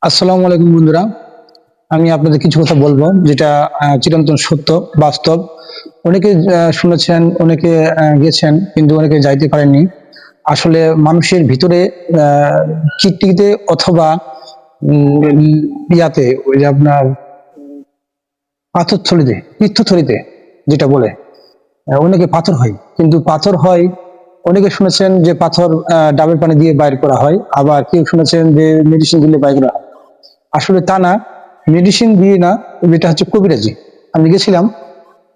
আসসালামু আলাইকুম বন্ধুরা। আমি আপনাদের কিছু কথা বলবো যেটা চিরন্তন সত্য, বাস্তব। অনেকে শুনেছেন, অনেকে গেছেন, কিন্তু অনেকে যাইতে পারেননি। আসলে মানুষের ভিতরে কিডনিতে অথবা ইয়াতে ওই যে আপনার পাথরথলিতে, তীর্থথলিতে যেটা বলে, অনেকে পাথর হয়, কিন্তু পাথর হয়। অনেকে শুনেছেন যে পাথর ডাবের পানি দিয়ে বাইর করা হয়, আবার কেউ শুনেছেন যে মেডিসিন দিলে বাইর করা হয়। আসলে তা না, মেডিসিন দিয়ে না, যেটা হচ্ছে কবিরাজি। আমি গেছিলাম,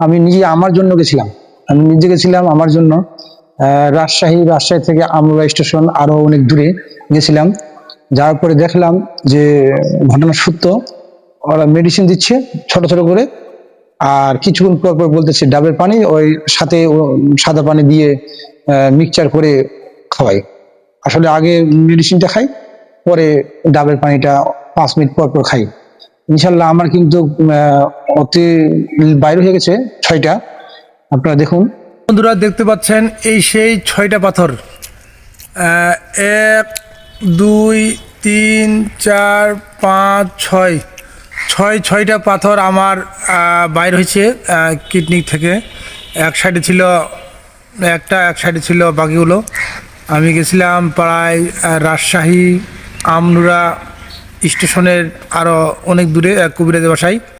আমি নিজে আমার জন্য গেছিলাম, আমি নিজে গেছিলাম আমার জন্য। রাজশাহী থেকে আমরুলা স্টেশন আরো অনেক দূরে গেছিলাম। যাওয়ার পরে দেখলাম যে ঘটনা সত্য। ওরা মেডিসিন দিচ্ছে ছোট ছোট করে, আর কিছুক্ষণ পর পর বলতেছে ডাবের পানি ওই সাথে সাদা পানি দিয়ে মিক্সচার করে খাওয়াই। আসলে আগে মেডিসিনটা খাই, পরে ডাবের পানিটা 5 মিনিট পর পর খাই। ইনশাল্লাহ আমার কিন্তু অতি বাইরে হয়ে গেছে 6টা। আপনারা দেখুন বন্ধুরা, দেখতে পাচ্ছেন এই সেই 6টা পাথর। 1 2 3 4 5 6 6টা পাথর আমার বাইর হয়েছে কিডনি থেকে। এক সাইডে ছিল একটা, এক সাইডে ছিল বাকিগুলো। আমি গেছিলাম প্রায় রাজশাহী আমনুরা স্টেশনের আরও অনেক দূরে কবিরাজের বাসায়।